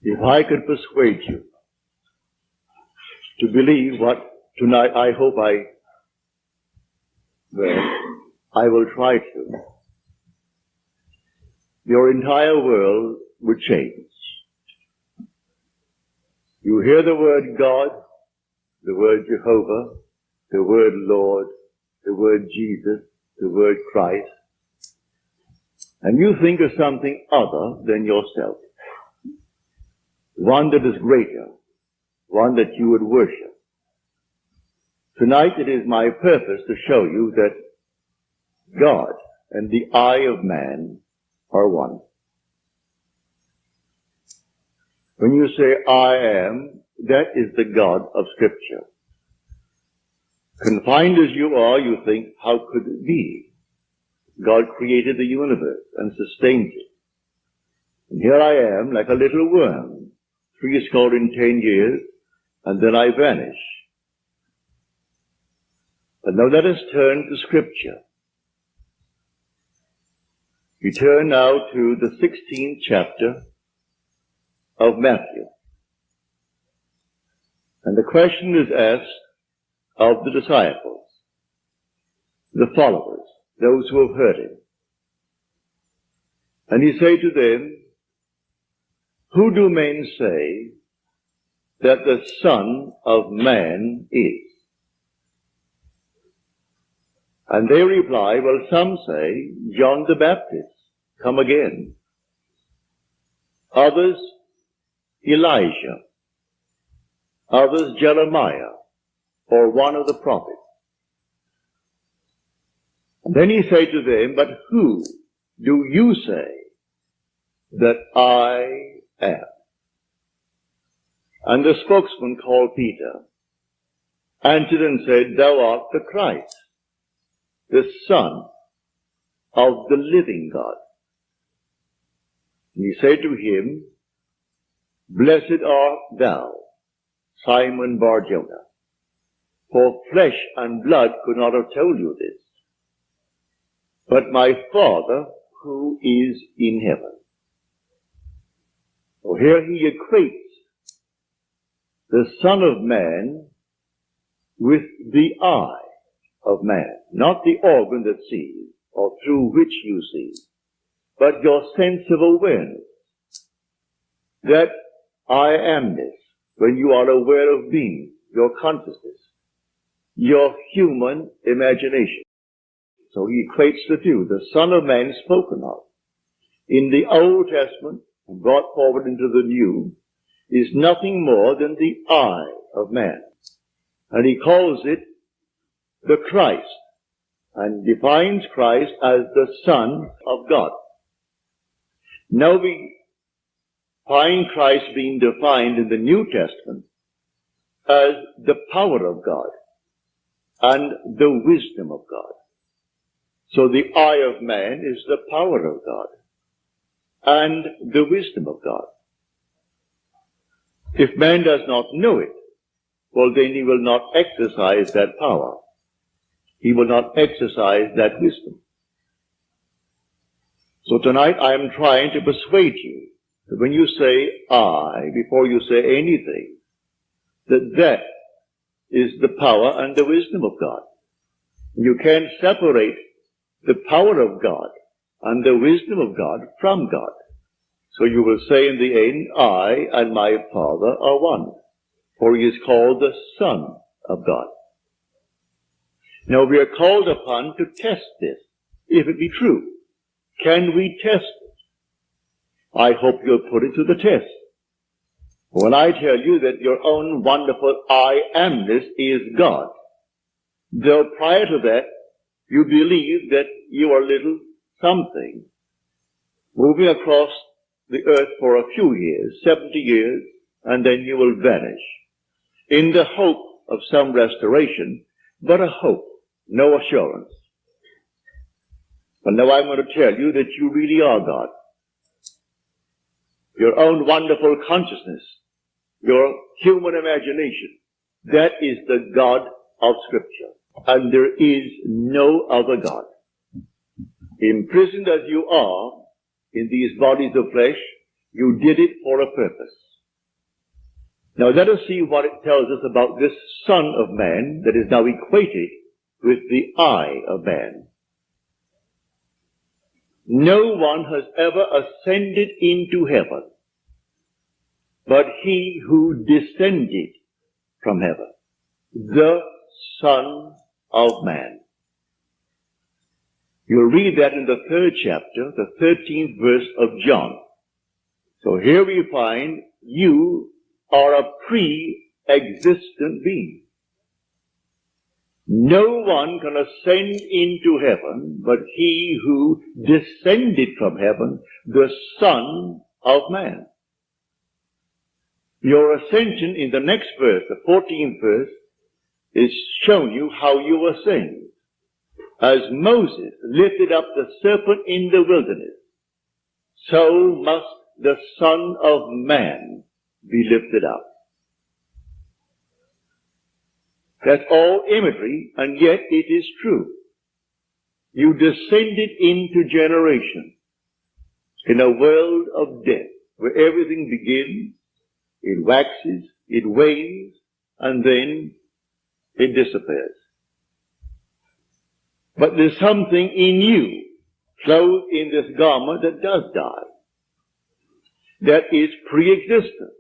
If I could persuade you to believe what tonight I hope I will try to, your entire world would change. You hear the word God, the word Jehovah, the word Lord, the word Jesus, the word Christ, and you think of something other than yourself, one that is greater, one that you would worship. Tonight it is my purpose to show you that God and the I of man are one. When you say I am, that is the God of Scripture. Confined as you are, you think, how could it be? God created the universe and sustains it. And here I am, like a little worm, 10 years, and then I vanish. But now let us turn to Scripture. We turn now to the 16th chapter of Matthew. And the question is asked of the disciples, the followers, those who have heard him. And he said to them, who do men say that the Son of Man is? And they reply, well, some say John the Baptist, come again. Others, Elijah. Others, Jeremiah, or one of the prophets. And then he said to them, but who do you say that I am? And the spokesman called Peter answered and said, thou art the Christ, the Son of the living God. And he said to him, blessed art thou, Simon Bar-Jonah, for flesh and blood could not have told you this, but my Father who is in heaven. So here he equates the Son of Man with the eye of man, not the organ that sees or through which you see, but your sense of awareness, that I amness, when you are aware of being, your consciousness, your human imagination. So he equates the two, the Son of Man spoken of in the Old Testament and brought forward into the New is nothing more than the eye of man. And he calls it the Christ, and defines Christ as the Son of God. Now we find Christ being defined in the New Testament as the power of God and the wisdom of God. So the eye of man is the power of God and the wisdom of God. If man does not know it, well, then he will not exercise that power. He will not exercise that wisdom. So tonight I am trying to persuade you that when you say I, before you say anything, that is the power and the wisdom of God. You can't separate the power of God and the wisdom of God from God. So you will say in the end, I and my Father are one, for he is called the Son of God. Now we are called upon to test this, if it be true. Can we test it? I hope you'll put it to the test. When I tell you that your own wonderful I amness is God, though prior to that you believe that you are little something, moving across the earth for a few years, 70 years, and then you will vanish, in the hope of some restoration, but a hope, no assurance. But now I'm going to tell you that you really are God. Your own wonderful consciousness, your human imagination, that is the God of Scripture. And there is no other God. Imprisoned as you are in these bodies of flesh, you did it for a purpose. Now let us see what it tells us about this Son of Man that is now equated with the I of man. No one has ever ascended into heaven but he who descended from heaven, the Son of Man. You'll read that in the 3rd chapter, the 13th verse of John. So here we find you are a pre-existent being. No one can ascend into heaven but he who descended from heaven, the Son of Man. Your ascension in the next verse, the 14th verse, is showing you how you ascend. As Moses lifted up the serpent in the wilderness, so must the Son of Man be lifted up. That's all imagery, and yet it is true. You descended into generation in a world of death, where everything begins, it waxes, it wanes, and then it disappears. But there's something in you, clothed in this garment, that does die. That is pre-existent.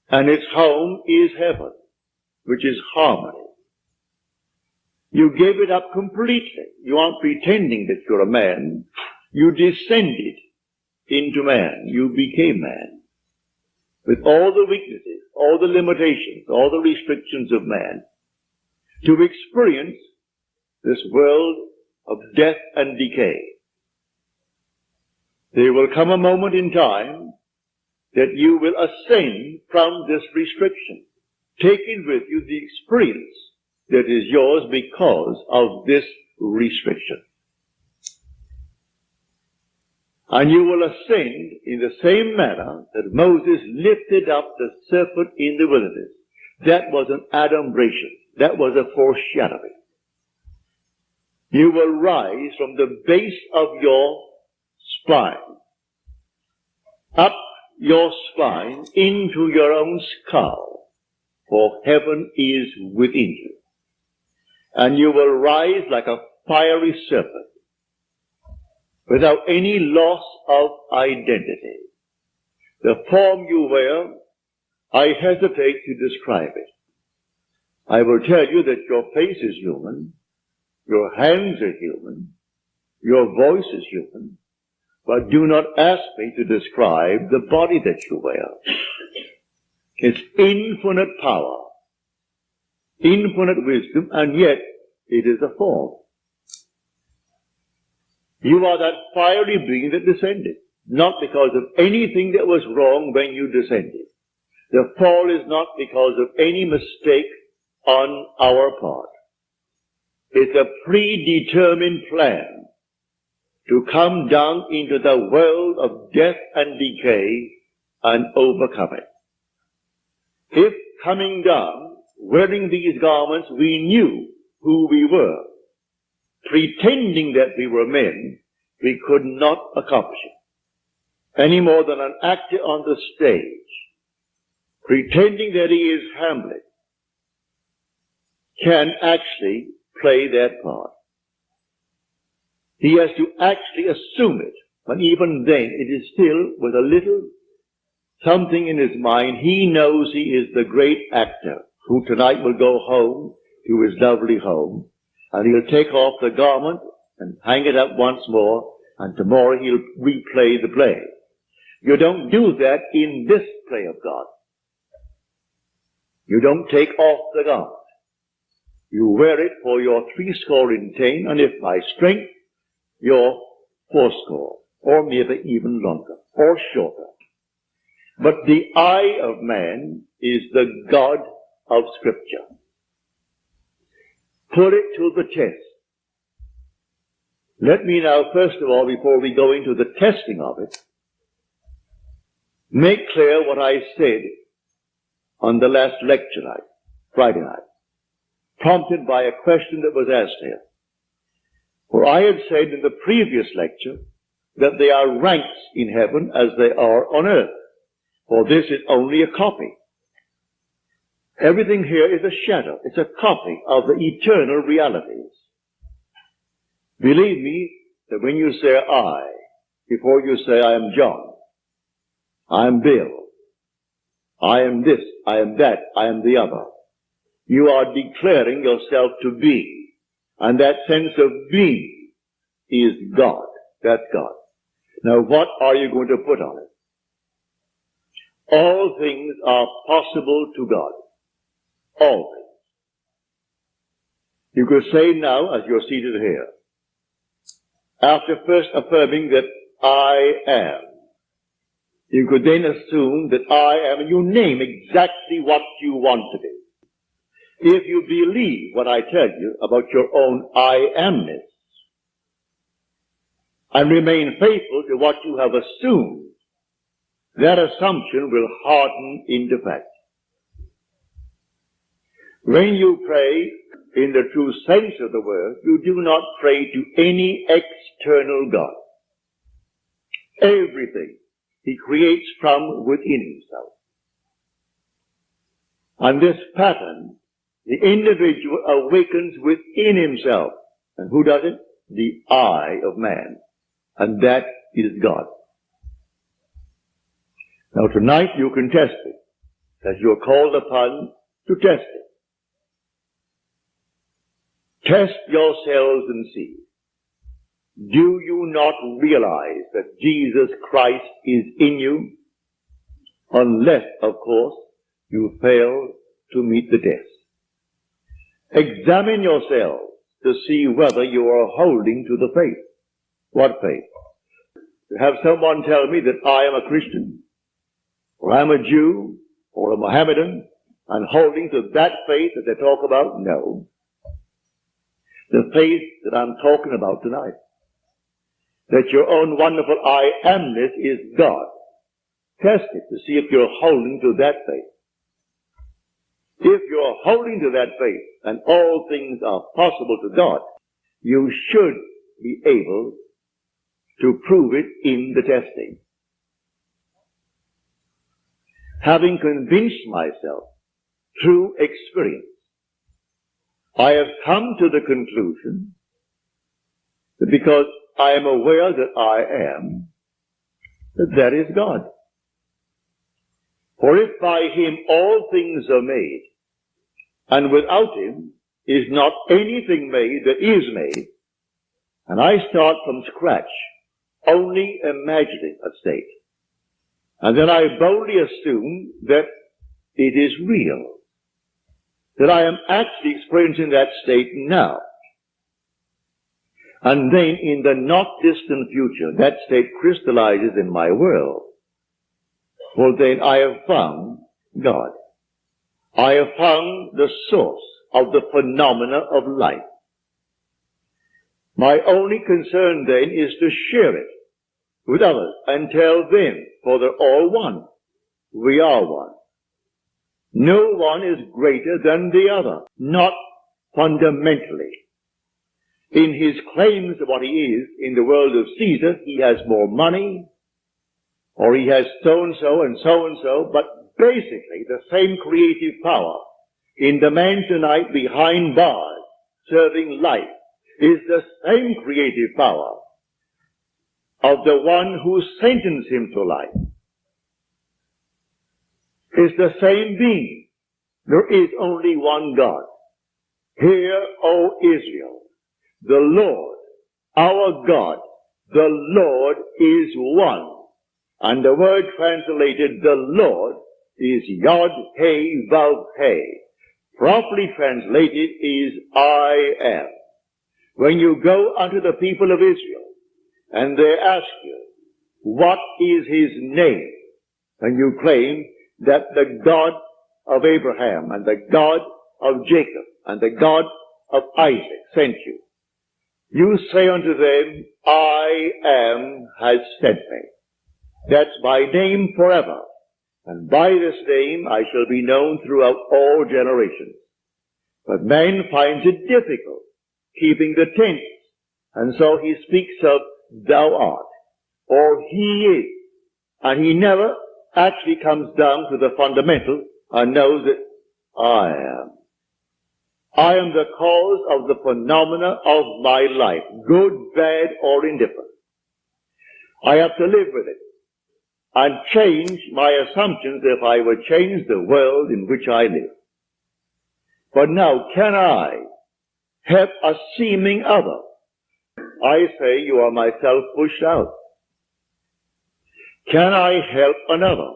And its home is heaven, which is harmony. You gave it up completely. You aren't pretending that you're a man. You descended into man. You became man. With all the weaknesses, all the limitations, all the restrictions of man, to experience this world of death and decay. There will come a moment in time that you will ascend from this restriction, taking with you the experience that is yours because of this restriction. And you will ascend in the same manner that Moses lifted up the serpent in the wilderness. That was an adumbration. That was a foreshadowing. You will rise from the base of your spine, up your spine into your own skull, for heaven is within you. And you will rise like a fiery serpent, without any loss of identity. The form you wear, I hesitate to describe it. I will tell you that your face is human, your hands are human, your voice is human, but do not ask me to describe the body that you wear. It's infinite power, infinite wisdom, and yet it is a form. You are that fiery being that descended, not because of anything that was wrong when you descended. The fall is not because of any mistake on our part. It's a predetermined plan to come down into the world of death and decay and overcome it. If coming down, wearing these garments, we knew who we were, pretending that we were men, we could not accomplish it. Any more than an actor on the stage, pretending that he is Hamlet, can actually play that part. He has to actually assume it, but even then it is still with a little something in his mind. He knows he is the great actor who tonight will go home to his lovely home, and he'll take off the garment and hang it up once more, and tomorrow he'll replay the play. You don't do that in this play of God. You don't take off the garment. You wear it for your 10, and if by strength, your 40, or maybe even longer, or shorter. But the I of man is the God of Scripture. Put it to the test. Let me now, first of all, before we go into the testing of it, make clear what I said on the last lecture night, Friday night, prompted by a question that was asked here. For I had said in the previous lecture that there are ranks in heaven as they are on earth, for this is only a copy. Everything here is a shadow. It's a copy of the eternal realities. Believe me that when you say I, before you say I am John, I am Bill, I am this, I am that, I am the other, you are declaring yourself to be. And that sense of being is God. That's God. Now what are you going to put on it? All things are possible to God. All things. You could say now, as you're seated here, after first affirming that I am, you could then assume that I am, and you name exactly what you want to be. If you believe what I tell you about your own I amness, and remain faithful to what you have assumed, that assumption will harden into fact. When you pray in the true sense of the word, you do not pray to any external God. Everything he creates from within himself. And this pattern, the individual awakens within himself. And who does it? The I of man. And that is God. Now tonight you can test it, as you're called upon to test it. Test yourselves and see. Do you not realize that Jesus Christ is in you? Unless, of course, you fail to meet the test. Examine yourselves to see whether you are holding to the faith. What faith? To have someone tell me that I am a Christian, or I'm a Jew, or a Mohammedan, and holding to that faith that they talk about? No. The faith that I'm talking about tonight. That your own wonderful I amness is God. Test it to see if you're holding to that faith. If you're holding to that faith, and all things are possible to God, you should be able to prove it in the testing. Having convinced myself through experience, I have come to the conclusion that because I am aware that I am, that is God. For if by him all things are made, and without him is not anything made that is made, and I start from scratch, only imagining a state, and then I boldly assume that it is real, that I am actually experiencing that state now. And then in the not distant future, that state crystallizes in my world. Well, then I have found God. I have found the source of the phenomena of life. My only concern then is to share it with others and tell them, for they're all one. We are one. No one is greater than the other, not fundamentally. In his claims of what he is in the world of Caesar, he has more money, or he has so-and-so and so-and-so, but basically the same creative power in the man tonight behind bars serving life is the same creative power of the one who sentenced him to life. Is the same being. There is only one God. Hear, O Israel, the Lord, our God, the Lord is one. And the word translated, the Lord, is Yod, He, Vav, He. Properly translated is I am. When you go unto the people of Israel, and they ask you, what is his name? And you claim that the God of Abraham, and the God of Jacob, and the God of Isaac sent you. You say unto them, I am has sent me. That's my name forever. And by this name I shall be known throughout all generations. But man finds it difficult keeping the tense. And so he speaks of thou art, or he is. And he never actually comes down to the fundamental and knows that I am. I am the cause of the phenomena of my life, good, bad, or indifferent. I have to live with it and change my assumptions if I would change the world in which I live. But now, can I help a seeming other? I say you are myself pushed out. Can I help another?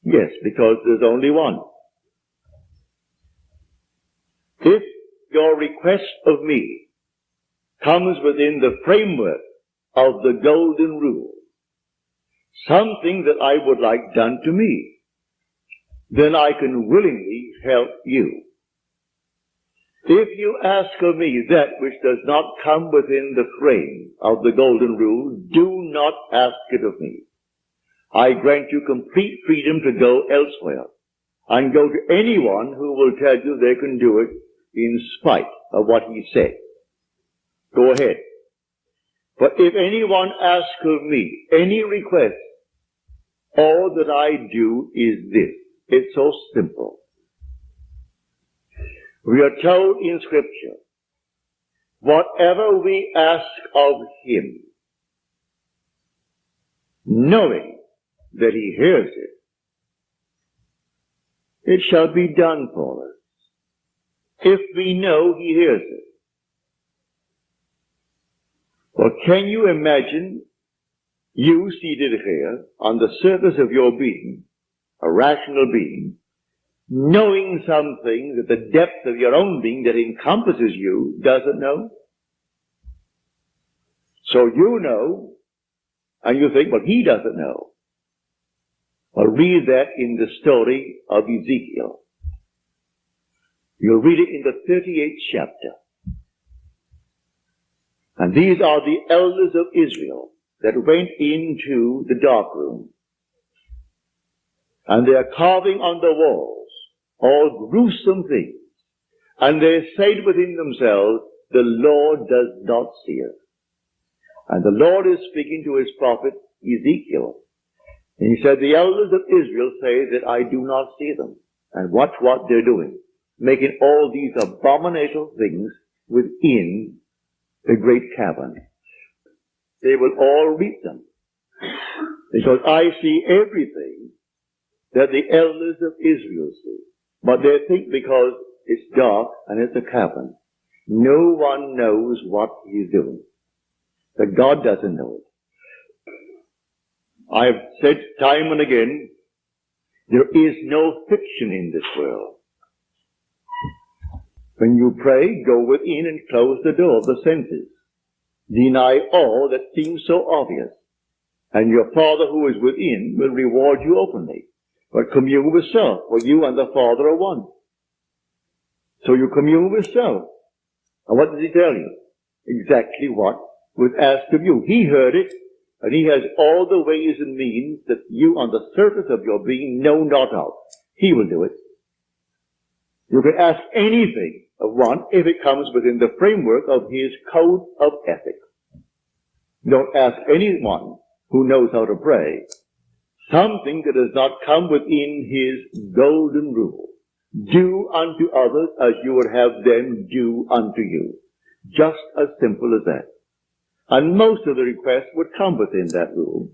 Yes, because there's only one. If your request of me comes within the framework of the golden rule, something that I would like done to me, then I can willingly help you. If you ask of me that which does not come within the frame of the golden rule, do not ask it of me. I grant you complete freedom to go elsewhere and go to anyone who will tell you they can do it in spite of what he said. Go ahead. But if anyone asks of me any request, all that I do is this. It's so simple. We are told in Scripture, whatever we ask of him, knowing that he hears it, it shall be done for us. If we know he hears it. Well, can you imagine you seated here on the surface of your being, a rational being, knowing something that the depth of your own being that encompasses you doesn't know? So you know, and you think, well, he doesn't know. Well, read that in the story of Ezekiel. You'll read it in the 38th chapter. And these are the elders of Israel that went into the dark room. And they are carving on the walls all gruesome things. And they said within themselves, the Lord does not see us. And the Lord is speaking to his prophet Ezekiel. And he said, the elders of Israel say that I do not see them. And watch what they're doing. Making all these abominable things within the great cavern. They will all reap them. Because I see everything that the elders of Israel see. But they think because it's dark and it's a cavern, no one knows what he's doing. That God doesn't know it. I've said time and again, there is no fiction in this world. When you pray, go within and close the door of the senses. Deny all that seems so obvious. And your Father who is within will reward you openly. But commune with self, for you and the Father are one. So you commune with self. And what does he tell you? Exactly what was asked of you. He heard it, and he has all the ways and means that you on the surface of your being know not of. He will do it. You can ask anything of one if it comes within the framework of his code of ethics. Don't ask anyone who knows how to pray something that does not come within his golden rule. Do unto others as you would have them do unto you. Just as simple as that. And most of the requests would come within that rule.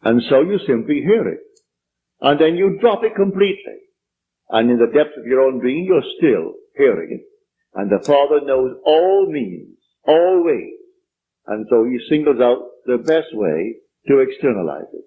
And so you simply hear it. And then you drop it completely. And in the depths of your own being, you're still hearing it. And the Father knows all means, all ways. And so he singles out the best way to externalize it.